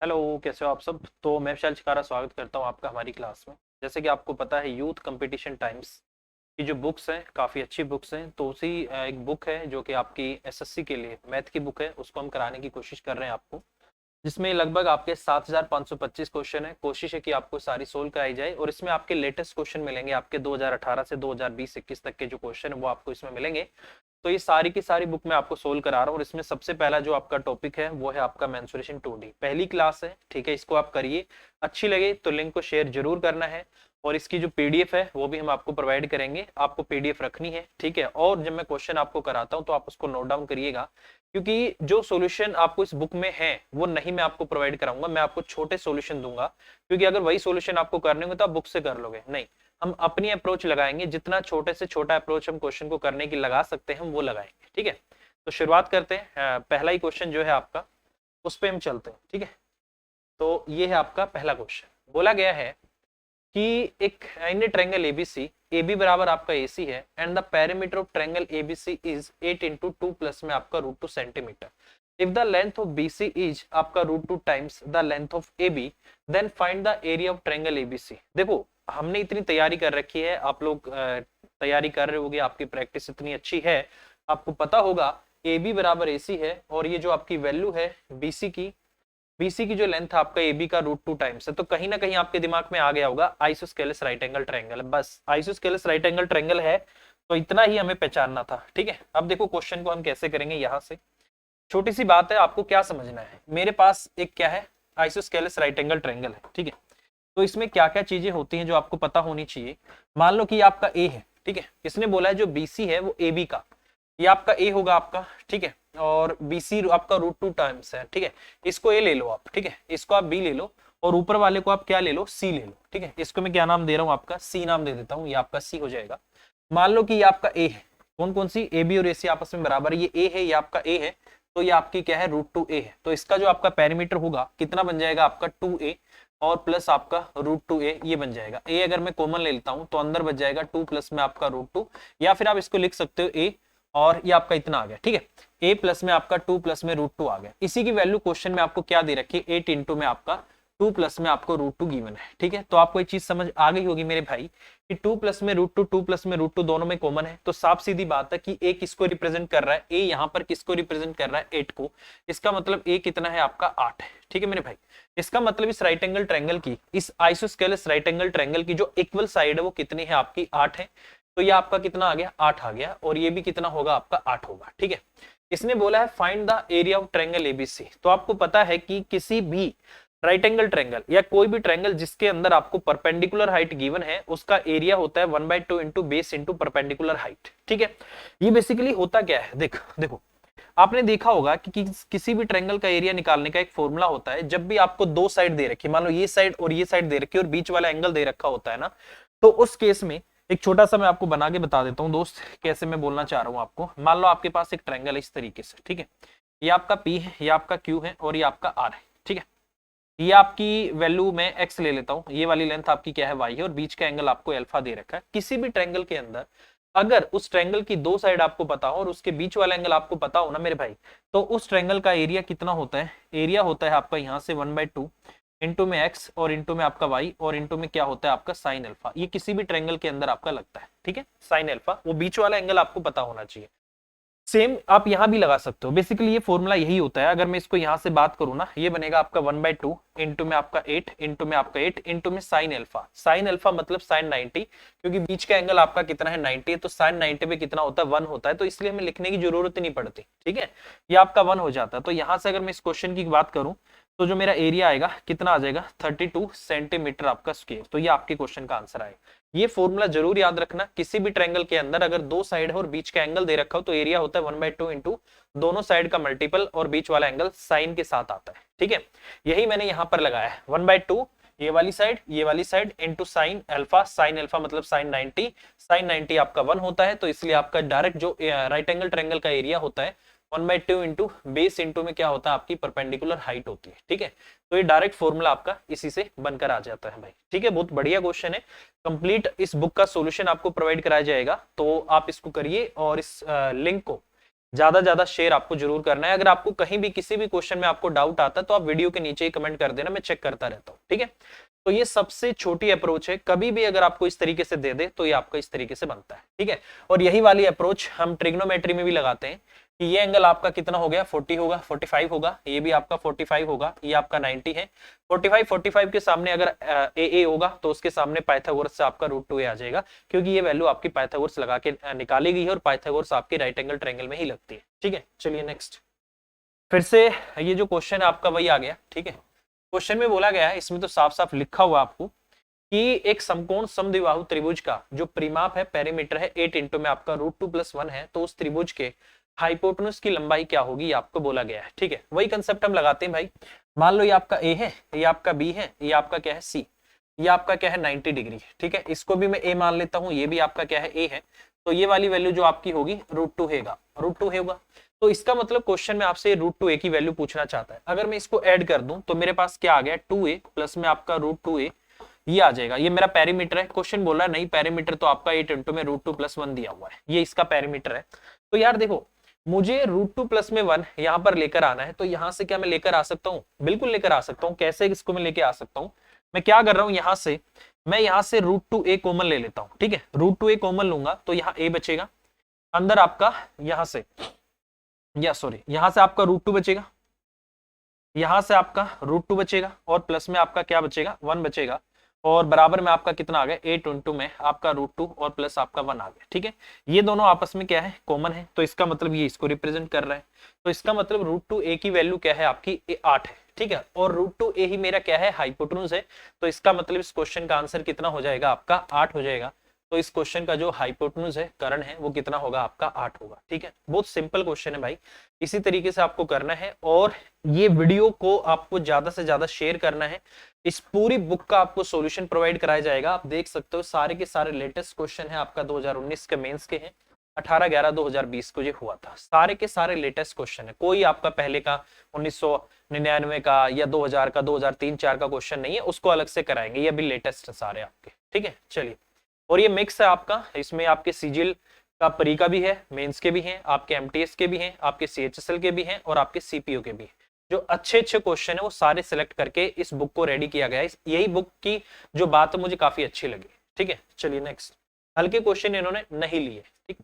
Hello, कैसे हो आप सब। तो मैं विशाल चिकारा स्वागत करता हूँ आपका हमारी क्लास में। जैसे कि आपको पता है, यूथ कंपटीशन टाइम्स की जो बुक्स हैं काफ़ी अच्छी बुक्स हैं। तो उसी एक बुक है जो कि आपकी एसएससी के लिए मैथ की बुक है, उसको हम कराने की कोशिश कर रहे हैं आपको, जिसमें लगभग आपके 7525 क्वेश्चन है। कोशिश है कि आपको सारी सोल्व कराई जाए और इसमें आपके लेटेस्ट क्वेश्चन मिलेंगे। आपके 2018 से 2020-21 तक के जो क्वेश्चन है वो आपको इसमें मिलेंगे। तो ये सारी की सारी बुक मैं आपको सोल्व करा रहा हूँ और इसमें सबसे पहला जो आपका टॉपिक है वो है आपका मेंसुरेशन 2D। पहली क्लास है, ठीक है। इसको आप करिए, अच्छी लगे तो लिंक को शेयर जरूर करना है। और इसकी जो पीडीएफ है वो भी हम आपको प्रोवाइड करेंगे, आपको पीडीएफ रखनी है, ठीक है। और जब मैं क्वेश्चन आपको कराता हूँ तो आप उसको नोट डाउन करिएगा, क्योंकि जो सॉल्यूशन आपको इस बुक में है वो नहीं मैं आपको प्रोवाइड कराऊंगा। मैं आपको छोटे सॉल्यूशन दूंगा, क्योंकि अगर वही सॉल्यूशन आपको करने होंगे तो आप बुक से कर लोगे नहीं। हम अपनी अप्रोच लगाएंगे, जितना छोटे से छोटा अप्रोच हम क्वेश्चन को करने की लगा सकते हैं हम वो लगाएंगे, ठीक है। तो शुरुआत करते हैं। पहला ही क्वेश्चन जो है आपका, उस पर हम चलते हैं, ठीक है। तो ये है आपका पहला क्वेश्चन। बोला गया है कि एक इन ट्रायंगल एबीसी, AB बराबर आपका AC है and the perimeter of triangle ABC is 8 into 2 plus में आपका √2 centimetre. If the length of BC is आपका √2 times the length of AB, then find the area of triangle ABC. देखो, हमने इतनी तैयारी कर रखी है, आप लोग तैयारी कर रहे होगे, आपकी प्रैक्टिस इतनी अच्छी है, आपको पता होगा AB बराबर AC है और ये जो आपकी वैल्यू है BC की जो लेंथ है आपका AB का √2 टाइम्स है। तो कहीं ना कहीं आपके दिमाग में आ गया होगा आइसोस्केलस राइट एंगल ट्रायंगल। बस आइसोस्केलस राइट एंगल ट्रायंगल है, तो इतना ही हमें पहचानना था, ठीक है। अब देखो क्वेश्चन को हम कैसे करेंगे। यहां से छोटी सी बात है, आपको क्या समझना है। मेरे पास एक क्या है, आइसोस्केलस राइट एंगल ट्रायंगल है, ठीक है। तो इसमें क्या क्या चीजें होती हैं जो आपको पता होनी चाहिए। मान लो कि आपका ए है, ठीक है। इसने बोला है जो बीसी है वो AB का, ये आपका ए होगा आपका, ठीक है। और BC आपका √2 टाइम्स है, ठीक है। इसको ए ले लो आप, ठीक है। इसको आप B ले लो और ऊपर वाले को आप क्या ले लो, C ले लो, ठीक है। इसको मैं क्या नाम दे रहा हूँ, आपका C नाम दे देता हूँ, ये आपका C हो जाएगा। मान लो कि ये आपका ए है। कौन कौन सी, AB और AC आपस में बराबर है। ये ए है, ये आपका ए है, तो ये आपकी क्या है, √2a है। तो इसका जो आपका पेरीमीटर होगा कितना बन जाएगा आपका 2a और प्लस आपका √2a, ये बन जाएगा। a अगर मैं कॉमन ले लेता हूं तो अंदर बच जाएगा 2 प्लस में आपका √2, या फिर आप इसको लिख सकते हो a और ये आपका इतना आ गया, ठीक है। a प्लस में आपका 2 प्लस में √2 आ गया। इसी की वैल्यू क्वेश्चन में आपको क्या दे रखी है, 8 इंटू में आपका 2 प्लस में आपको √2 गिवन है, ठीक है। तो आपको ये चीज समझ आ गई होगी मेरे भाई कि 2 प्लस में √2, 2 प्लस में √2 दोनों में कॉमन है। तो साफ सीधी बात है कि a किसको रिप्रेजेंट कर रहा है, a यहाँ पर किसको रिप्रेजेंट कर रहा है, 8 को। इसका मतलब a कितना है आपका, 8 है, ठीक है मेरे भाई। इसका मतलब इस राइट एंगल ट्रायंगल की, इस आइसोस्केलस राइट एंगल ट्रायंगल की जो इक्वल साइड है वो कितनी है आपकी, 8 है। तो ये आपका कितना आ गया, 8 आ गया। और ये भी कितना होगा आपका, 8 होगा, ठीक है। इसने बोला है find the area of triangle ABC. तो आपको पता है कि किसी भी राइट एंगल ट्रायंगल या कोई भी ट्रायंगल जिसके अंदर आपको परपेंडिकुलर हाइट गिवन है, उसका एरिया होता है 1/2 into base into perpendicular height, ठीक है। ये बेसिकली होता क्या है, देखो आपने देखा होगा कि किसी भी ट्रायंगल का एरिया निकालने का एक फॉर्मूला होता है। जब भी आपको दो साइड दे रखी है, मान लो ये साइड और ये साइड दे रखी है और बीच वाला एंगल दे रखा होता है ना, तो उस केस में एक छोटा सा मैं आपको बना के बता देता हूं दोस्त, कैसे मैं बोलना चाह रहा हूं आपको। मान लो आपके पास एक ट्रायंगल है इस तरीके से, ठीक है। ये आपका P है, ये आपका Q है और ये आपका R है, ठीक है। ये आपकी वैल्यू मैं x ले लेता हूं, ये वाली लेंथ आपकी क्या है, y है, और बीच का एंगल आपको अल्फा दे रखा है। किसी भी ट्रायंगल के अंदर अगर उस ट्रायंगल की दो साइड आपको पता हो और उसके बीच वाला एंगल आपको पता हो ना मेरे भाई, तो उस ट्रायंगल का एरिया कितना होता है, एरिया होता है आपका यहाँ से 1/2 इंटू में x और इंटू में आपका y और इंटू में क्या होता है आपका साइन अल्फा। ये किसी भी ट्रायंगल के अंदर आपका लगता है, ठीक है। साइन अल्फा, वो बीच वाला एंगल आपको पता होना चाहिए। सेम आप यहां भी लगा सकते हो। बेसिकली ये फॉर्मूला यही होता है। अगर मैं इसको यहां से बात करूं ना, ये बनेगा आपका 1/2 इंटू में आपका 8 इंटू में आपका 8 इंटू में साइन अल्फा। साइन अल्फा मतलब साइन 90, क्योंकि बीच का एंगल आपका कितना है, 90 है। तो साइन 90 पे कितना होता है, 1 होता है। तो इसलिए हमें लिखने की जरूरत ही नहीं पड़ती, ठीक है। ये आपका 1 हो जाता है। तो यहां से अगर मैं इस क्वेश्चन की बात करूं तो जो मेरा एरिया आएगा कितना आ जाएगा, 32 सेंटीमीटर आपका स्क्वायर। तो ये आपके क्वेश्चन का आंसर आएगा। ये फॉर्मूला जरूर याद रखना, किसी भी ट्रायंगल के अंदर अगर दो साइड है और बीच का एंगल दे रखा हो तो एरिया होता है 1/2 इंटू दोनों साइड का मल्टीपल और बीच वाला एंगल साइन के साथ आता है, ठीक है। यही मैंने यहां पर लगाया है, 1/2 ये वाली साइड इंटू साइन अल्फा मतलब साइन 90। साइन 90 आपका 1 होता है, तो इसलिए आपका डायरेक्ट जो राइट एंगल ट्रायंगल का एरिया होता है 1/2 इंटू बेस इंटू में क्या होता है आपकी परपेंडिकुलर हाइट होती है, ठीक है। तो ये डायरेक्ट फॉर्मूला आपका इसी से बनकर आ जाता है भाई, ठीक है। बहुत बढ़िया क्वेश्चन है। कंप्लीट इस बुक का सॉल्यूशन आपको प्रोवाइड कराया जाएगा, तो आप इसको करिए और इस लिंक को ज्यादा शेयर आपको जरूर करना है। अगर आपको कहीं भी किसी भी क्वेश्चन में आपको डाउट आता है तो आप वीडियो के नीचे ही कमेंट कर देना, मैं चेक करता रहता हूँ, ठीक है। तो ये सबसे छोटी अप्रोच है, कभी भी अगर आपको इस तरीके से दे दे तो ये आपका इस तरीके से बनता है, ठीक है। और यही वाली अप्रोच हम ट्रिग्नोमेट्री में भी लगाते हैं कि ये एंगल आपका कितना हो गया, 40 होगा, 45 होगा, ये भी आपका 45 होगा, ये आपका 90 है। 45 के सामने अगर ए होगा तो उसके सामने पाइथागोरस से आपका √2a आ जाएगा, क्योंकि ये वैल्यू आपकी पाइथागोरस लगा के निकाली गई है और पाइथागोरस आपके राइट एंगल ट्रायंगल में ही लगती है, ठीक है। चलिए नेक्स्ट, फिर से ये जो क्वेश्चन है आपका वही आ गया, ठीक है। क्वेश्चन में बोला गया है, इसमें तो साफ साफ लिखा हुआ आपको कि एक समकोण समद्विबाहु त्रिभुज का जो परिमाप है, पेरीमीटर है 8 इंटू में आपका √2 + 1 है, तो उस त्रिभुज के हाइपोटेन्यूज की लंबाई क्या होगी, ये आपको बोला गया है, ठीक है। वही कंसेप्ट हम लगाते हैं भाई। मान लो ये आपका ए है, ये आपका बी है, ये आपका क्या है सी, ये आपका क्या है 90 डिग्री, ठीक है। इसको भी मैं ए मान लेता हूं, ये भी आपका क्या है ए है, तो ये वाली वैल्यू जो आपकी होगी √2 होगा। तो इसका मतलब क्वेश्चन में आपसे √2a की वैल्यू पूछना चाहता है। अगर मैं इसको ऐड कर दूं तो मेरे पास क्या आ गया, 2a प्लस में आपका √2a, ये आ जाएगा। ये मेरा पेरीमीटर है। क्वेश्चन बोल रहा है नहीं पेरीमीटर तो आपका 8 इंटू में √2 + 1 दिया हुआ है, ये इसका पेरीमीटर है। तो यार देखो, मुझे √2 + में 1 यहाँ पर लेकर आना है, तो यहाँ से क्या मैं लेकर आ सकता हूँ, बिल्कुल लेकर आ सकता हूँ। कैसे इसको मैं लेकर आ सकता हूँ, मैं क्या कर रहा हूँ, मैं यहाँ से √2a कॉमन ले लेता हूँ, ठीक है। √2a कॉमन लूंगा तो यहाँ a बचेगा, अंदर आपका यहाँ से आपका √2 बचेगा, यहां से आपका √2 बचेगा, और प्लस में आपका क्या बचेगा, 1 बचेगा, और बराबर में आपका कितना आ गया, 8 इंटू में आपका √2 और प्लस आपका 1 आ गया, ठीक है। ये दोनों आपस में क्या है, कॉमन है, तो इसका मतलब ये इसको रिप्रेजेंट कर रहा है। तो इसका मतलब √2a की वैल्यू क्या है आपकी, 8 है, ठीक है। और √2a ही मेरा क्या है, हाइपोटेन्यूज है। तो इसका मतलब इस क्वेश्चन का आंसर कितना हो जाएगा आपका, 8 हो जाएगा। तो इस क्वेश्चन का जो हाइपोटेन्यूज है, कर्ण है, वो कितना होगा आपका, 8 होगा, ठीक है। बहुत सिंपल क्वेश्चन है भाई, इसी तरीके से आपको करना है। और ये वीडियो को आपको ज्यादा से ज्यादा शेयर करना है। इस पूरी बुक का आपको सॉल्यूशन प्रोवाइड कराया जाएगा। आप देख सकते हो सारे के सारे लेटेस्ट क्वेश्चन है आपका 2019 के मेंस के हैं, 18/11/2020 को ये हुआ था। सारे के सारे लेटेस्ट क्वेश्चन है, कोई आपका पहले का 1999 का या 2000 का 2003-4 का क्वेश्चन नहीं है, उसको अलग से कराएंगे। ये भी लेटेस्ट है सारे आपके, ठीक है। चलिए, और ये मिक्स है आपका, इसमें आपके सीजीएल का परी का भी है, मेंस के भी हैं, आपके एमटीएस के भी हैं, आपके सीएचएसएल के भी हैं, और आपके सीपीओ के भी हैं। जो अच्छे अच्छे क्वेश्चन है वो सारे सिलेक्ट करके इस बुक को रेडी किया गया है। यही बुक की जो बात है मुझे काफी अच्छी लगी, ठीक है। चलिए नेक्स्ट, हल्के क्वेश्चन इन्होंने नहीं लिए, ठीक।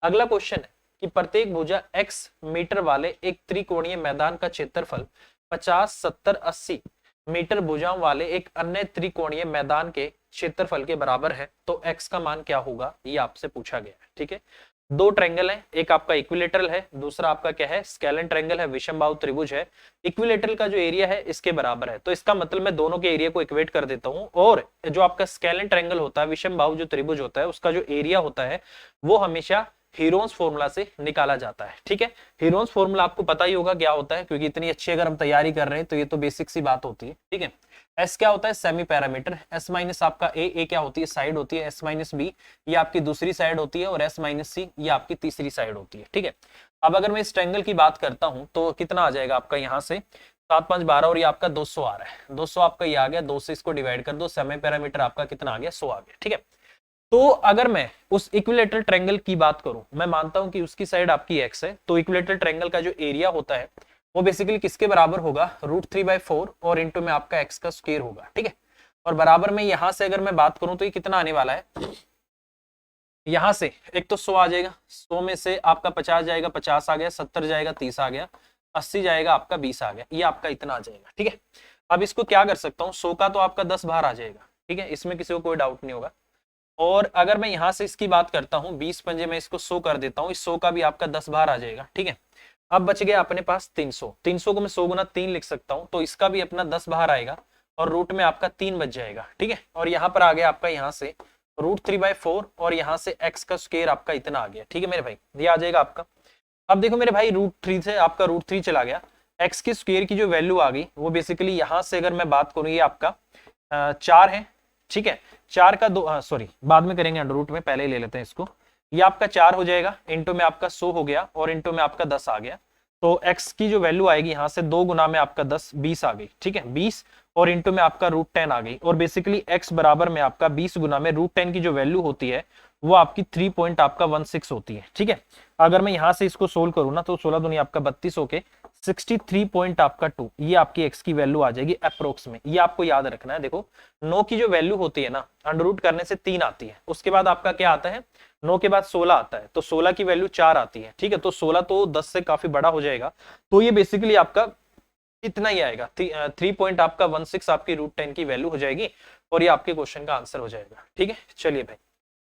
अगला क्वेश्चन है कि प्रत्येक भुजा x मीटर वाले एक त्रिकोणीय मैदान का क्षेत्रफल 50, 70, 80 मीटर भुजाओं वाले एक अन्य त्रिकोणीय मैदान के क्षेत्रफल के बराबर है, तो x का मान क्या होगा, ये आपसे पूछा गया है, ठीक है। दो ट्रायंगल है, एक आपका इक्विलेटरल है, दूसरा आपका क्या है, स्केलन ट्रायंगल है, विषमबाहु त्रिभुज है। इक्विलेटरल का जो एरिया है इसके बराबर है, तो इसका मतलब मैं दोनों के एरिया को इक्वेट कर देता हूं। और जो आपका स्केलन ट्रायंगल होता है, विषमबाहु जो त्रिभुज होता है, उसका जो एरिया होता है वो हमेशा हीरोन्स फॉर्मूला से निकाला जाता है, ठीक है। हीरोन्स फॉर्मूला आपको पता ही होगा क्या होता है, क्योंकि इतनी अच्छी अगर हम तैयारी कर रहे हैं तो ये तो बेसिक सी बात होती है, ठीक है। एस क्या होता है, सेमी पैरामीटर। एस माइनस आपका ए क्या होती है, साइड होती है। एस माइनस बी ये आपकी दूसरी साइड होती है, और एस माइनस सी ये आपकी तीसरी साइड होती है, ठीक है। अब अगर मैं इस ट्रायंगल की बात करता हूं तो कितना आ जाएगा आपका, यहाँ से 7, 5, 12, और ये आपका 200 आ रहा है। 200 आपका ये आ गया, 2 से इसको डिवाइड कर दो, सेमी पैरामीटर आपका कितना आ गया, 100 आ गया, ठीक है। तो अगर मैं उस इक्विलेटरल ट्रायंगल की बात करूं, मैं मानता हूं कि उसकी साइड आपकी x है, तो इक्विलेटरल ट्रायंगल का जो एरिया होता है वो बेसिकली किसके बराबर होगा, √3/4 और इंटू में आपका x का स्क्वायर होगा, ठीक है। और बराबर में यहां से अगर मैं बात करूं तो ये कितना आने वाला है, यहां से एक तो 100 आ जाएगा, 100 में से आपका 50 जाएगा, 50 आ गया, 70 जाएगा, 30 आ गया, 80 जाएगा, आपका 20 आ गया, ये आपका इतना आ जाएगा, ठीक है। अब इसको क्या कर सकता हूँ, 100 का तो आपका 10 बाहर आ जाएगा, ठीक है, इसमें किसी को कोई डाउट नहीं होगा। और अगर मैं यहां से इसकी बात करता हूं, 20 पंजे में इसको 100 कर देता हूं, इस 100 का भी आपका 10 बाहर आ जाएगा, ठीक है। अब बच गया अपने पास 300। 300 को मैं 100 गुना 3 लिख सकता हूं, तो इसका भी अपना 10 बाहर आएगा, और रूट में आपका 3 बच जाएगा, ठीक है। और यहाँ पर आ गया आपका यहाँ से √3/4, और यहाँ से x का स्क्वायर आपका इतना आ गया, ठीक है मेरे भाई, ये आ जाएगा आपका। अब देखो मेरे भाई, √3 से आपका √3 चला गया, x के स्क्वायर की जो वैल्यू आ गई वो बेसिकली यहाँ से अगर मैं बात करूँ, ये आपका 4 है, ठीक है। 4 का 2, सॉरी बाद में करेंगे अंडर रूट में, पहले ही ले लेते हैं इसको। ये आपका 4 हो जाएगा, इंटू में आपका 100 हो गया, और इंटू में आपका 10 आ गया। तो x की जो वैल्यू आएगी यहाँ से 2 गुना में आपका 10, 20 आ गई, ठीक है, 20। और इंटू में आपका √10 आ गई, और बेसिकली x बराबर में आपका 20 गुना में √10 की जो वैल्यू होती है वो आपकी 3 पॉइंट आपका 16 होती है। ठीक है, अगर मैं यहां से इसको सोल्व करूँ ना तो 16 दूनी आपका 32 होके 63 पॉइंट आपका 2, ये आपकी x की वैल्यू आ जाएगी अप्रोक्स में। ये आपको याद रखना है। देखो 9 की जो वैल्यू होती है ना, अंडर रूट करने से 3 आती है, उसके बाद आपका क्या आता है, 9 के बाद 16 आता है, तो 16 की वैल्यू 4 आती है। ठीक है, तो 16 तो 10 से काफी बड़ा हो जाएगा, तो ये बेसिकली आपका इतना ही आएगा, 3 पॉइंट आपका 16 आपकी √10 की वैल्यू हो जाएगी, और ये आपके क्वेश्चन का आंसर हो जाएगा। ठीक है, चलिए भाई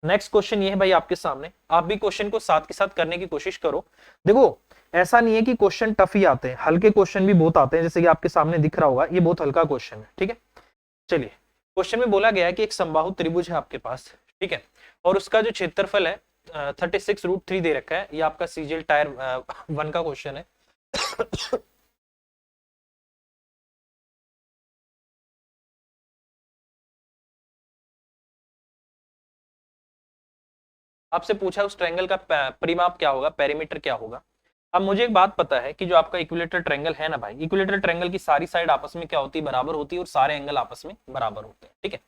नेक्स्ट क्वेश्चन ये है भाई आपके सामने, आप भी क्वेश्चन को साथ के साथ करने की कोशिश करो। देखो ऐसा नहीं है कि क्वेश्चन टफ ही आते हैं, हल्के क्वेश्चन भी बहुत आते हैं, जैसे कि आपके सामने दिख रहा होगा ये बहुत हल्का क्वेश्चन है। ठीक है, चलिए क्वेश्चन में बोला गया है कि एक समबाहु त्रिभुज है आपके पास, ठीक है, और उसका जो क्षेत्रफल है 36√3 दे रखा है। ये आपका सीजीएल टायर 1 का क्वेश्चन है। आपसे पूछा उस ट्रायंगल का परिमाप क्या होगा, पेरीमीटर क्या होगा। अब मुझे एक बात पता है कि जो आपका इक्विलेटरल ट्रायंगल है ना भाई, इक्विलेटरल ट्रायंगल की सारी साइड आपस में क्या होती है, बराबर होती है, और सारे एंगल आपस में बराबर होते हैं। ठीक है,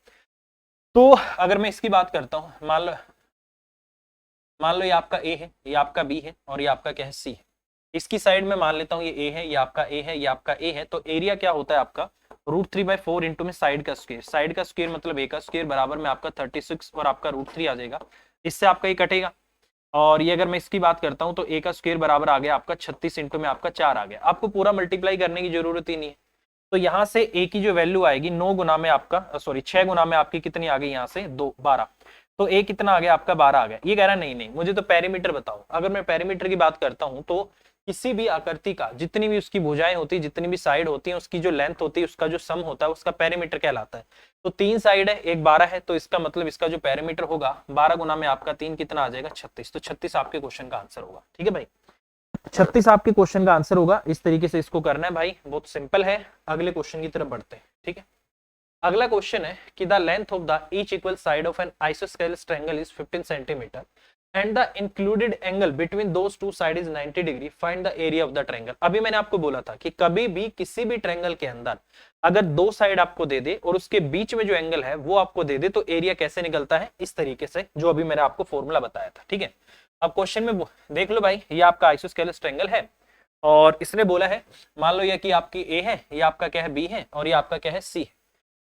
तो अगर मैं इसकी बात करता हूं, मान लो ये आपका ए है, ये आपका बी है, और ये आपका क्या है, सी है। इसकी साइड में मान लेता हूँ ये ए है, ये आपका ए है, ये आपका ए है, तो एरिया क्या होता है आपका √3/4 इंटू में साइड का स्क्वायर। साइड का स्क्वायर मतलब ए का स्क्वायर बराबर में आपका 36 और आपका √3 आ जाएगा। इससे आपका ये कटेगा, और ये अगर मैं इसकी बात करता हूं तो ए का स्क्वायर बराबर आ गया आपका 36 इंटू में आपका 4 आ गया। आपको पूरा मल्टीप्लाई करने की जरूरत ही नहीं है, तो यहां से ए की जो वैल्यू आएगी 9 गुना में आपका 6 गुना में आपकी कितनी आ गई, यहाँ से 2 12, तो ए कितना आ गया आपका 12 आ गया। ये कह रहा नहीं नहीं मुझे तो पेरीमीटर बताओ। अगर मैं पेरीमीटर की बात करता हूं तो किसी भी आकृति का जितनी भी उसकी भुजाएं होती है, जितनी भी साइड होती है, उसकी जो लेंथ होती है, उसका जो सम होता है, उसका पेरीमीटर कहलाता है। तो 3 साइड है, एक 12 है, तो इसका मतलब इसका जो पेरीमीटर होगा 12 गुना में आपका 3 कितना आ जाएगा, 36। तो 36 आपके क्वेश्चन का आंसर होगा। ठीक है भाई, 36 आपके क्वेश्चन का आंसर होगा। इस तरीके से इसको करना है भाई, बहुत सिंपल है। अगले क्वेश्चन की तरफ बढ़ते हैं। ठीक है, अगला क्वेश्चन है कि the length of the each equal side of an isosceles triangle is 15 centimetre and the included angle between those two side is 90 degree, find the area of the triangle. अभी मैंने आपको बोला था कि कभी भी किसी भी ट्रायंगल के अंदर अगर 2 साइड आपको दे दे और उसके बीच में जो एंगल है वो आपको दे दे, तो एरिया कैसे निकलता है, इस तरीके से, जो अभी मैंने आपको फॉर्मूला बताया था। ठीक है, अब क्वेश्चन में देख लो भाई, ये आपका आइसोस्केलेस ट्रायंगल है, और इसने बोला है, मान लो ये कि आपकी ए है, ये आपका क्या है, बी है, और ये आपका क्या है, सी है।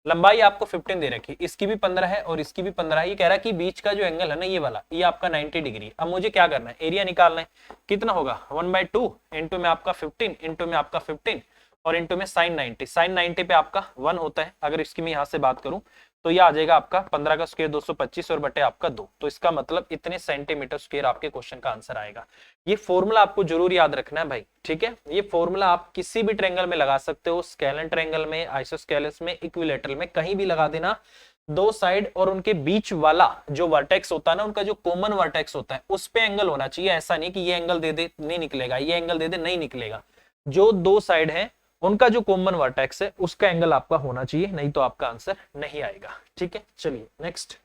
लंबाई आपको 15 दे रखी, इसकी भी 15 है और इसकी भी 15 है। ये कह रहा है कि बीच का जो एंगल है ना, ये वाला, ये आपका 90 डिग्री। अब मुझे क्या करना है, एरिया निकालना है। कितना होगा, 1/2 इंटू में आपका 15 इंटू में आपका 15 और इंटू में साइन 90। साइन 90 पे आपका 1 होता है। अगर इसकी मैं यहाँ से बात करूं तो ये आ जाएगा आपका 15 का स्क्वायर 225 और बटे आपका 2, तो इसका मतलब इतने सेंटीमीटर स्क्वायर आपके क्वेश्चन का आंसर आएगा। ये फॉर्मूला आपको जरूर याद रखना है भाई। ठीक है, ये फॉर्मूला आप किसी भी ट्रायंगल में लगा सकते हो, स्केलेन ट्रायंगल में, आइसोस्केलेस में, इक्विलेटरल में, कहीं भी लगा देना। 2 साइड और उनके बीच वाला जो वर्टेक्स होता है ना, उनका जो कॉमन वर्टेक्स होता है, उस पे एंगल होना चाहिए। ऐसा नहीं कि ये एंगल दे दे नहीं निकलेगा, ये एंगल दे दे नहीं निकलेगा। जो 2 साइड है उनका जो कॉमन वर्टेक्स है उसका एंगल आपका होना चाहिए, नहीं तो आपका आंसर नहीं आएगा। ठीक है, चलिए नेक्स्ट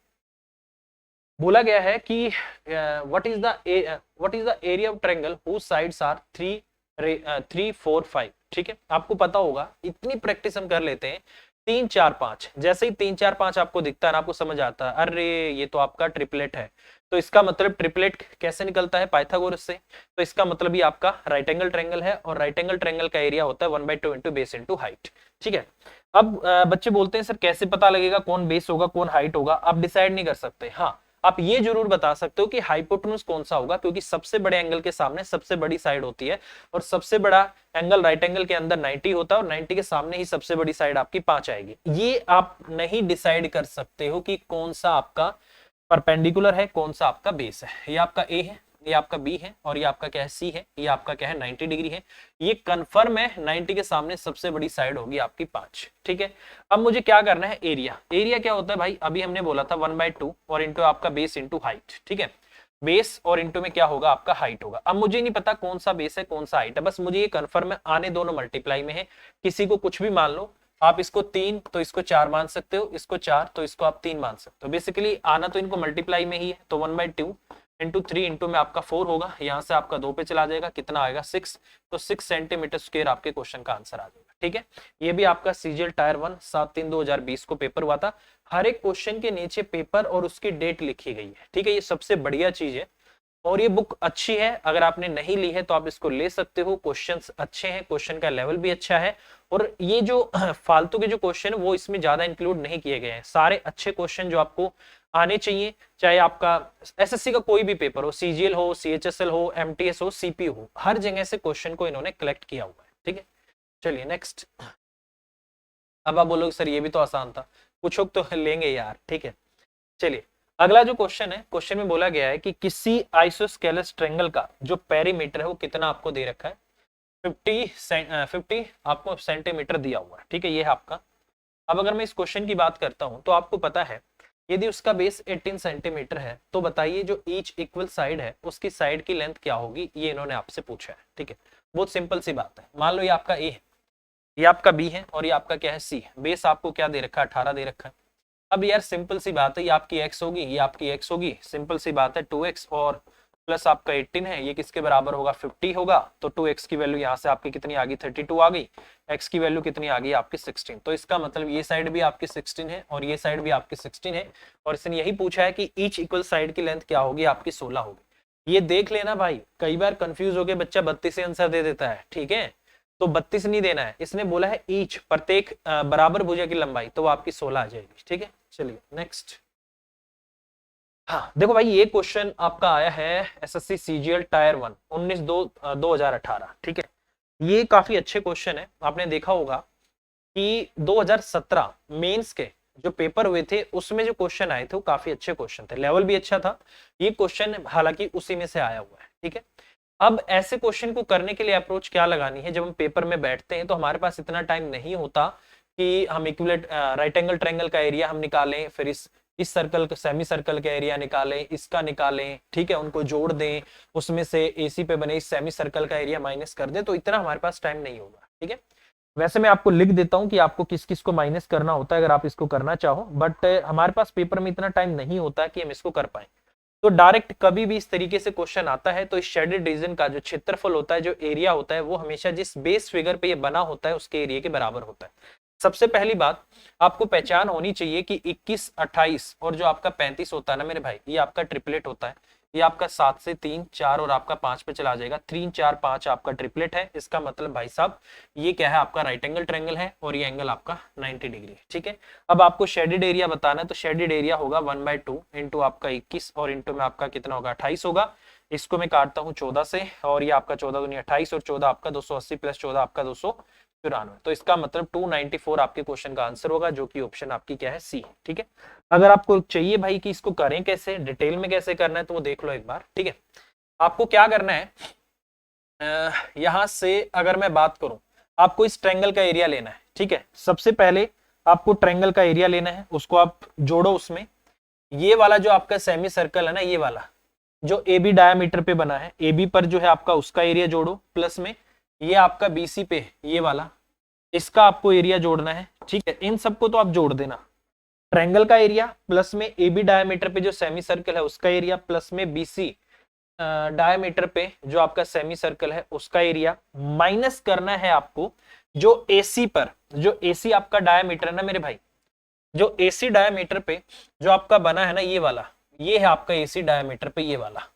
बोला गया है कि what is the area of triangle whose sides are 3 4 5। ठीक है, आपको पता होगा, इतनी प्रैक्टिस हम कर लेते हैं। 3 4 5, जैसे ही 3 4 5 आपको दिखता है ना, आपको समझ आता है अरे ये तो आपका ट्रिपलेट है। तो इसका मतलब ट्रिपलेट कैसे निकलता है, पाइथागोरस से। तो इसका मतलब ये आपका राइट एंगल ट्रायंगल है, और राइट एंगल ट्रायंगल का एरिया होता है 1/2 इंटू बेस इंटू हाइट। ठीक है, अब बच्चे बोलते हैं सर कैसे पता लगेगा कौन बेस होगा कौन हाइट होगा। आप डिसाइड नहीं कर सकते। हाँ, आप ये जरूर बता सकते हो कि हाइपोटेन्यूज कौन सा होगा, क्योंकि सबसे बड़े एंगल के सामने सबसे बड़ी साइड होती है, और सबसे बड़ा एंगल राइट एंगल के अंदर 90 होता है, और 90 के सामने ही सबसे बड़ी साइड आपकी 5 आएगी। ये आप नहीं डिसाइड कर सकते हो कि कौन सा आपका परपेंडिकुलर है, कौन सा आपका बेस है। ये आपका ए है, ये आपका बी है, और ये आपका क्या है, सी है, ये आपका क्या है, 90 डिग्री है। ये कंफर्म है, 90 के सामने सबसे बड़ी साइड होगी आपकी 5। ठीक है, अब मुझे क्या करना है, एरिया। एरिया क्या होता है भाई, अभी हमने बोला था 1/2 और इंटू आपका बेस इंटू हाइट। ठीक है, बेस और इंटू में क्या होगा, आपका हाइट होगा। अब मुझे नहीं पता कौन सा बेस है कौन सा हाइट है, बस मुझे ये कंफर्म है, आने दोनों मल्टीप्लाई में है। किसी को कुछ भी मान लो, आप इसको 3 तो इसको 4 मान सकते हो, इसको 4 तो इसको आप 3 मान सकते हो। बेसिकली आना तो इनको मल्टीप्लाई में ही है, तो 1/2 इंटू 3 इंटू में आपका 4 होगा, यहाँ से आपका 2 पे चला जाएगा, कितना आएगा 6। तो 6 सेंटीमीटर स्क्वायर आपके क्वेश्चन का आंसर आ जाएगा। ठीक है। ये भी आपका सीजीएल टायर 1 7/3/2020 को पेपर हुआ था। हर एक क्वेश्चन के नीचे पेपर और उसकी डेट लिखी गई है, ठीक है। ये सबसे बढ़िया चीज है और ये बुक अच्छी है। अगर आपने नहीं ली है तो आप इसको ले सकते हो। क्वेश्चंस अच्छे हैं, क्वेश्चन का लेवल भी अच्छा है और ये जो फालतू के जो क्वेश्चन है वो इसमें ज्यादा इंक्लूड नहीं किए गए हैं। सारे अच्छे क्वेश्चन जो आपको आने चाहिए, चाहे आपका एसएससी का कोई भी पेपर हो, सीजीएल हो, सीएचएसएल हो, एमटीएस हो, सीपी हो, हर जगह से क्वेश्चन को इन्होंने कलेक्ट किया हुआ है, ठीक है। चलिए नेक्स्ट। अब आप बोलोगे सर ये भी तो आसान था, कुछ लोग तो लेंगे यार, ठीक है। चलिए अगला जो क्वेश्चन है, क्वेश्चन में बोला गया है कि किसी आइसोस्केलस ट्रायंगल का जो पेरीमीटर है वो कितना आपको दे रखा है, 50 आपको सेंटीमीटर दिया हुआ है, ठीक है। ये है आपका। अब अगर मैं इस क्वेश्चन की बात करता हूं तो आपको पता है यदि उसका बेस 18 सेंटीमीटर है तो बताइए जो ईच इक्वल साइड है उसकी साइड की लेंथ क्या होगी, ये इन्होंने आपसे पूछा है, ठीक है। बहुत सिंपल सी बात है। मान लो ये आपका ए है, ये आपका बी है और ये आपका क्या है सी है। बेस आपको क्या दे रखा है, 18 दे रखा है। अब यार सिंपल सी बात है, ये आपकी एक्स होगी, ये आपकी एक्स होगी, सिंपल सी बात है 2x और प्लस आपका 18 है, ये किसके बराबर होगा, 50 होगा। तो 2x की वैल्यू यहाँ से आपकी कितनी आ गई, 32 आ गई। x की वैल्यू कितनी आ गई आपकी 16। तो इसका मतलब ये साइड भी आपकी 16 है और ये साइड भी आपकी 16 है और इसने यही पूछा है कि ईच इक्वल साइड की लेंथ क्या होगी, आपकी 16 होगी। ये देख लेना भाई, कई बार कंफ्यूज होकर बच्चा 32 से आंसर दे देता है, ठीक है। तो 32 नहीं देना है, इसने बोला है ईच, प्रत्येक बराबर भुजा की लंबाई, तो वो आपकी 16 आ जाएगी, ठीक है। चलिए नेक्स्ट। हाँ देखो भाई, ये क्वेश्चन आपका आया है एसएससी सीजीएल टायर 1 19/2/2018, ठीक है। ये काफी अच्छे क्वेश्चन है। आपने देखा होगा कि 2017 मेंस के जो पेपर हुए थे उसमें जो क्वेश्चन आए थे वो काफी अच्छे क्वेश्चन थे, लेवल भी अच्छा था। ये क्वेश्चन हालांकि उसी में से आया हुआ है, ठीक है। अब ऐसे क्वेश्चन को करने के लिए अप्रोच क्या लगानी है, जब हम पेपर में बैठते हैं तो हमारे पास इतना टाइम नहीं होता कि हम इक्विलेट राइट एंगल ट्रायंगल का एरिया हम निकालें, फिर इस सर्कल का सेमी सर्कल का एरिया निकालें, इसका निकालें, ठीक है, उनको जोड़ दें, उसमें से एसी पे बने इस सेमी सर्कल का एरिया माइनस कर दें। तो इतना हमारे पास टाइम नहीं होगा, ठीक है। वैसे मैं आपको लिख देता हूं कि आपको किस किस को माइनस करना होता है अगर आप इसको करना चाहो, बट हमारे पास पेपर में इतना टाइम नहीं होता कि हम इसको कर पाए। तो डायरेक्ट कभी भी इस तरीके से क्वेश्चन आता है तो इस शेडेड रीजन का जो क्षेत्रफल होता है, जो एरिया होता है, वो हमेशा जिस बेस फिगर पे ये बना होता है उसके एरिया के बराबर होता है। सबसे पहली बात आपको पहचान होनी चाहिए कि 21, 28 और जो आपका 35 होता है ना मेरे भाई, ये आपका ट्रिपलेट होता है। ये आपका 7 से 3 4 और आपका 5 पे चला जाएगा। 3 4 5 आपका ट्रिपलेट है। इसका मतलब भाई साहब ये क्या है, आपका राइट एंगल ट्रायंगल है और ये एंगल आपका 90 डिग्री है, ठीक है। अब आपको शेडेड एरिया बताना है तो शेडेड एरिया होगा 1/2 इंटू आपका 21 और इंटू में आपका कितना होगा, 28 होगा। इसको मैं काटता हूँ 14 से और ये आपका 14 दूनी 28 और 14 आपका 280 प्लस 14 आपका 294। तो इसका मतलब 294 आपके क्वेश्चन का आंसर होगा, जो कि ऑप्शन आपकी क्या है, सी है, ठीक है। अगर आपको चाहिए भाई कि इसको करें कैसे, डिटेल में कैसे करना है, तो वो देख लो एक बार, ठीक है। आपको क्या करना है, यहां से अगर मैं बात करूं, आपको इस ट्रायंगल का एरिया लेना है, ठीक है। सबसे पहले आपको ट्रायंगल का एरिया लेना है, उसको आप जोड़ो उसमें। ये वाला जो आपका सेमी सर्कल है ना, ये वाला जो ए बी डायामीटर पे बना है, ए बी पर जो है आपका उसका एरिया जोड़ो, प्लस में ये आपका बीसी पे ये वाला, इसका आपको एरिया जोड़ना है, ठीक है। इन सबको तो आप जोड़ देना, ट्रायंगल का एरिया प्लस में ए बी डायामीटर पे जो सेमी सर्कल है उसका एरिया, प्लस में बीसी डायामीटर पे जो आपका सेमी सर्कल है उसका एरिया, माइनस करना है आपको जो एसी पर, जो एसी आपका डायामीटर है ना मेरे भाई, जो एसी डायामीटर पे जो आपका बना है ना ये वाला, ये है आपका एसी डायामीटर पे ये वाला,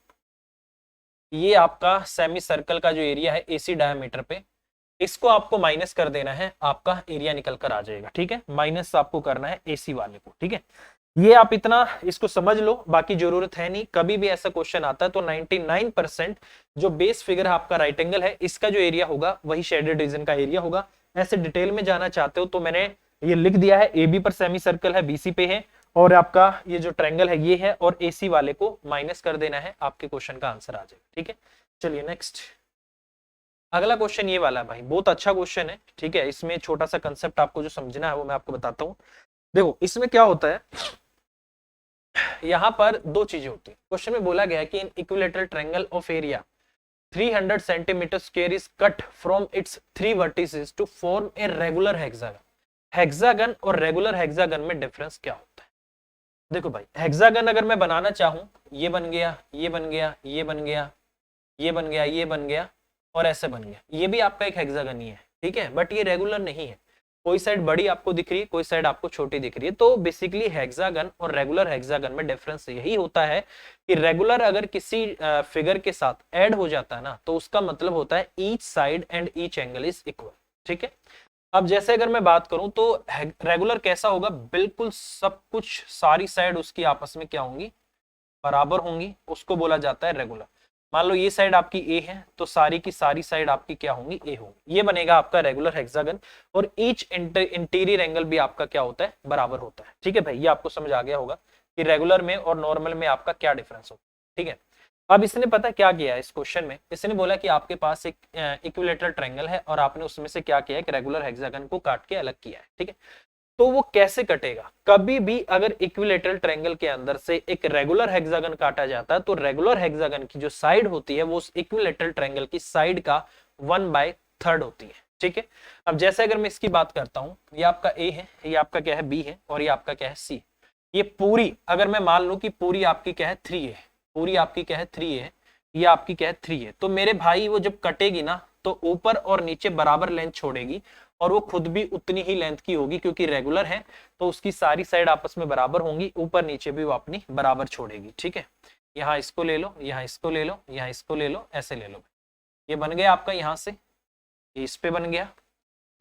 ये आपका सेमी सर्कल का जो एरिया है एसी डायामीटर पे, इसको आपको माइनस कर देना है, आपका एरिया निकल कर आ जाएगा, ठीक है। माइनस आपको करना है एसी वाले को, ठीक है। ये आप इतना इसको समझ लो, बाकी जरूरत है नहीं। कभी भी ऐसा क्वेश्चन आता है तो 99% जो बेस फिगर है आपका राइट एंगल है, इसका जो एरिया होगा वही शेडेड रीजन का एरिया होगा। ऐसे डिटेल में जाना चाहते हो तो मैंने ये लिख दिया है, ए बी पर सेमी सर्कल है, बीसी पे है और आपका ये जो ट्रायंगल है ये है, और एसी वाले को माइनस कर देना है, आपके क्वेश्चन का आंसर आ जाएगा, ठीक है। चलिए नेक्स्ट। अगला क्वेश्चन ये वाला है भाई, बहुत अच्छा क्वेश्चन है, ठीक है। इसमें छोटा सा कंसेप्ट आपको जो समझना है वो मैं आपको बताता हूँ। देखो इसमें क्या होता है, यहाँ पर दो चीजें होती है। क्वेश्चन में बोला गया है कि in equilateral triangle of area 300 centimetre square is cut from its 3 vertices to form a regular hexagon. Hexagon और रेगुलर हेक्सागन में डिफरेंस क्या होता है? देखो भाई, हेक्सागन अगर मैं बनाना चाहूं, ये बन गया, ये बन गया, ये बन गया, ये बन गया, ये बन गया और ऐसे बन गया, ये भी आपका एक हेक्सागन ही है, ठीक है, बट ये रेगुलर नहीं है। कोई साइड बड़ी आपको दिख रही है, कोई साइड आपको छोटी दिख रही है। तो बेसिकली हेक्सागन और रेगुलर हेक्सागन में डिफरेंस यही होता है कि रेगुलर अगर किसी फिगर के साथ ऐड हो जाता है ना, तो उसका मतलब होता है each side and each angle is equal. ठीक है, अब जैसे अगर मैं बात करूं तो रेगुलर कैसा होगा, बिल्कुल सब कुछ सारी साइड उसकी आपस में क्या होंगी, बराबर होंगी, उसको बोला जाता है रेगुलर। मान लो ये साइड आपकी ए है, तो सारी की सारी साइड आपकी क्या होंगी, ए होंगी। ये बनेगा आपका रेगुलर हेक्सागन। और ईच इंटीरियर एंगल भी आपका क्या होता है, बराबर होता है। ठीक है भाई, ये आपको समझ आ गया होगा कि रेगुलर में और नॉर्मल में आपका क्या डिफरेंस होता है। ठीक है, अब इसने पता क्या किया है इस क्वेश्चन में, इसने बोला कि आपके पास एक इक्विलेटरल ट्रायंगल है और आपने उसमें से क्या किया है, रेगुलर हेक्सागन को काट के अलग किया है। ठीक है, तो वो कैसे कटेगा, कभी भी अगर इक्विलेटरल ट्रायंगल के अंदर से एक रेगुलर हेक्सागन काटा जाता है, तो रेगुलर हेक्सागन की जो साइड होती है वो उस इक्विलेटरल ट्रायंगल की साइड का 1/3 होती है। ठीक है, अब जैसे अगर मैं इसकी बात करता हूं, ये आपका ए है, ये आपका क्या है बी है, और ये आपका क्या है सी। ये पूरी अगर मैं मान लूं कि पूरी आपकी क्या है 3 है, पूरी आपकी क्या है 3 है, ये आपकी क्या है 3 है, तो मेरे भाई वो जब कटेगी ना, तो ऊपर और नीचे बराबर लेंथ छोड़ेगी, और वो खुद भी उतनी ही लेंथ की होगी, क्योंकि रेगुलर है तो उसकी सारी साइड आपस में बराबर होंगी, ऊपर नीचे भी वो अपनी बराबर छोड़ेगी। ठीक है, यहाँ इसको ले लो, यहाँ इसको ले लो, यहाँ इसको ले लो, ऐसे ले लो। ये बन गया आपका यहाँ से, ये इस पे बन गया,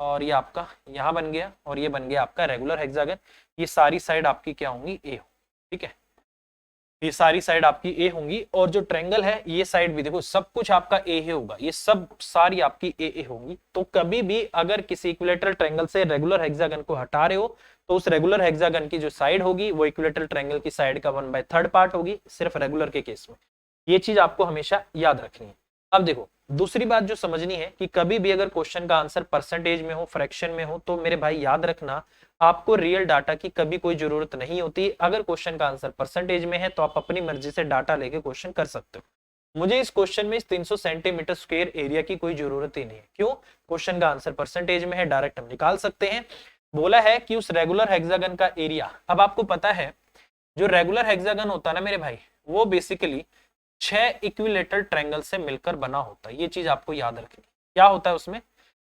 और ये आपका यहाँ बन गया, और ये बन गया आपका रेगुलर हेक्सागन। ये सारी साइड आपकी क्या होंगी, ए। ठीक है, ये सारी साइड आपकी ए होंगी, और जो ट्रायंगल है ये साइड भी देखो सब कुछ आपका ए ही होगा, ये सब सारी आपकी ए होंगी। तो कभी भी अगर किसी इक्विलेटरल ट्रायंगल से रेगुलर हेक्सागन को हटा रहे हो, तो उस रेगुलर हेक्सागन की जो साइड होगी वो इक्विलेटरल ट्रायंगल की साइड का 1/3 पार्ट होगी, सिर्फ रेगुलर के केस में। ये चीज आपको हमेशा याद रखनी है। अब देखो दूसरी बात जो समझनी है कि कभी भी अगर क्वेश्चन का आंसर परसेंटेज में हो, फ्रैक्शन में हो, तो मेरे भाई याद रखना, आपको रियल डाटा की कभी कोई जरूरत नहीं होती। अगर क्वेश्चन का आंसर परसेंटेज में है तो आप अपनी मर्जी से डाटा लेके क्वेश्चन कर सकते हो। मुझे इस क्वेश्चन में इस 300 सेंटीमीटर स्क्वायर एरिया की कोई जरूरत ही नहीं है। क्यों, क्वेश्चन का आंसर परसेंटेज में है, डायरेक्ट हम निकाल सकते हैं। बोला है कि उस रेगुलर हेक्सागन का एरिया, अब आपको पता है जो रेगुलर हेक्सागन होता है ना मेरे भाई, वो बेसिकली 6 इक्विलेटरल ट्रायंगल से मिलकर बना होता है। ये चीज आपको याद रखनी, क्या होता है उसमें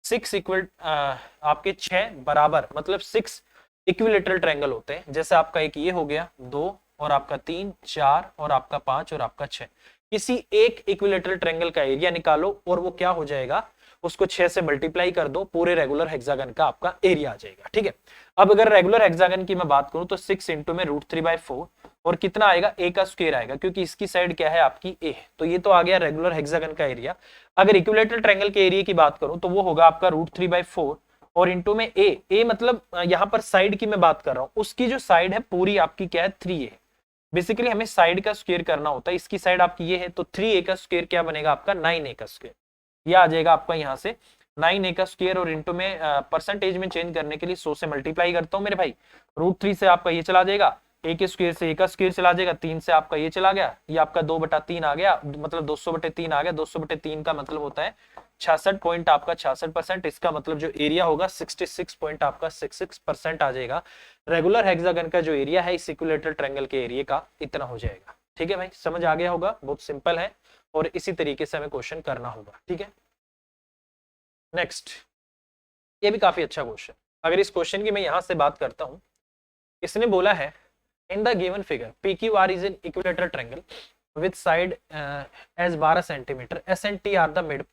6 इक्वल आपके 6 बराबर, मतलब 6 इक्विलेटरल ट्रायंगल होते हैं। जैसे आपका एक ये हो गया 2, और आपका 3, 4, और आपका 5, और आपका 6। किसी एक इक्विलेटरल ट्रायंगल का एरिया निकालो और वो क्या हो जाएगा, उसको 6 से मल्टीप्लाई कर दो, पूरे रेगुलर हेक्सागन का आपका एरिया आ जाएगा। ठीक है, अब अगर रेगुलर हेक्सागन की मैं बात करूं तो 6 इंटू में √3/4, और कितना आएगा, ए का स्क्वायर आएगा, क्योंकि इसकी साइड क्या है आपकी ए है। तो ये तो आ गया रेगुलर हेक्सागन का एरिया। अगर इक्विलेटरल ट्रायंगल के एरिया की बात करूं तो वो होगा आपका √3/4, और इंटू में ए मतलब यहां पर साइड की मैं बात कर रहा हूं, उसकी जो साइड है पूरी आपकी क्या है 3a है। बेसिकली हमें साइड का स्क्वायर करना होता है, इसकी साइड आपकी ये है, तो 3a का स्क्वायर क्या बनेगा आपका 9a का स्क्वायर। ये आ जाएगा आपका यहाँ से 9a का स्क्वायर, और इंटू में परसेंटेज में चेंज करने के लिए 100 से मल्टीप्लाई करता हूँ मेरे भाई। √3 से आपका ये चला जाएगा, ए के स्क्वायर से ए का स्क्वायर चला जाएगा, 3 से आपका ये चला गया, ये आपका 2/3 आ गया, मतलब 200/3 आ गया। 200/3 का मतलब होता है 66 पॉइंट आपका 66%। इसका मतलब जो एरिया होगा 66 पॉइंट आपका 66% आ जाएगा। रेगुलर हेक्सागन का जो एरिया है इस इक्विलेटरल ट्रायंगल के एरिया का इतना हो जाएगा। ठीक है भाई, समझ आ गया होगा, बहुत सिंपल है, और इसी तरीके से हमें क्वेश्चन करना होगा। ठीक है, नेक्स्ट, ये भी काफी अच्छा क्वेश्चन। अगर इस क्वेश्चन की मैं यहां से बात करता हूं, इसने बोला है in the given figure PQR is an equilateral triangle with side as 12 centimeter, S and T are the mid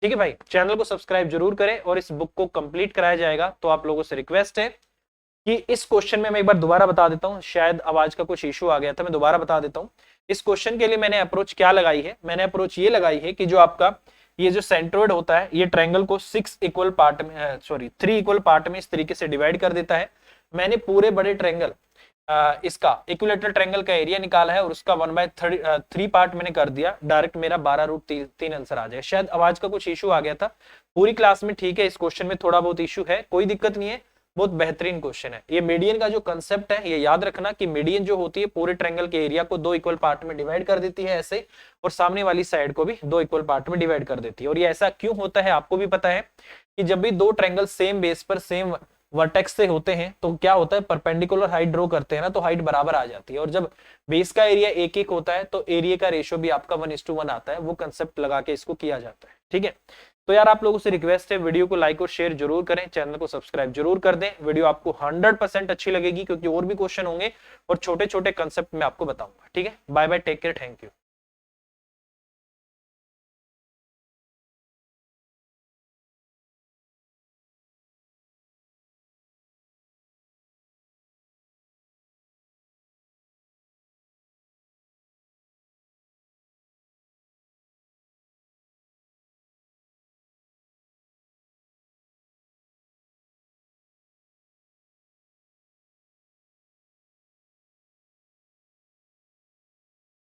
ठीक है भाई, चैनल को सब्सक्राइब जरूर करें और इस बुक को कंप्लीट कराया जाएगा। तो आप लोगों से रिक्वेस्ट है कि इस क्वेश्चन में मैं एक बार दोबारा बता देता हूं, शायद आवाज का कुछ इशू आ गया था, मैं दोबारा बता देता हूं। इस क्वेश्चन के लिए मैंने अप्रोच क्या लगाई है, मैंने अप्रोच ये लगाई है कि जो आपका ये जो सेंट्रोइड होता है ये ट्रायंगल को 6 इक्वल पार्ट में, सॉरी 3 इक्वल पार्ट में इस तरीके से डिवाइड कर देता है। मैंने पूरे बड़े ट्रायंगल इसका इक्विलेटरल ट्रायंगल का एरिया निकाला है और उसका 1/3 पार्ट मैंने कर दिया। डायरेक्ट मेरा 12√3 आंसर आ जाएगा। शायद आवाज का कुछ इशू आ गया था, पूरी क्लास में ठीक है, इस क्वेश्चन में थोड़ा बहुत इशू है, कोई दिक्कत नहीं है, बहुत बेहतरीन क्वेश्चन है। ये मीडियन का जो कंसेप्ट है ये याद रखना कि मीडियन जो होती है पूरे ट्रायंगल के एरिया को 2 इक्वल पार्ट में डिवाइड कर देती है ऐसे, और सामने वाली साइड को भी 2 इक्वल पार्ट में डिवाइड कर देती है। और ये ऐसा क्यों होता है आपको भी पता है कि जब भी दो ट्रायंगल सेम बेस पर सेम वर्टेक्स से होते हैं तो क्या होता है, परपेंडिकुलर हाइट ड्रॉ करते हैं ना, तो हाइट बराबर आ जाती है। और जब बेस का एरिया एक एक होता है तो एरिया का रेशियो भी आपका 1:1 आता है। वो कंसेप्ट लगा के इसको किया जाता है। ठीक है, तो यार आप लोगों से रिक्वेस्ट है वीडियो को लाइक और शेयर जरूर करें, चैनल को सब्सक्राइब जरूर कर दें। वीडियो आपको 100% अच्छी लगेगी क्योंकि और भी क्वेश्चन होंगे और छोटे छोटे कंसेप्ट में आपको बताऊंगा। ठीक है, bye bye, take care, thank you.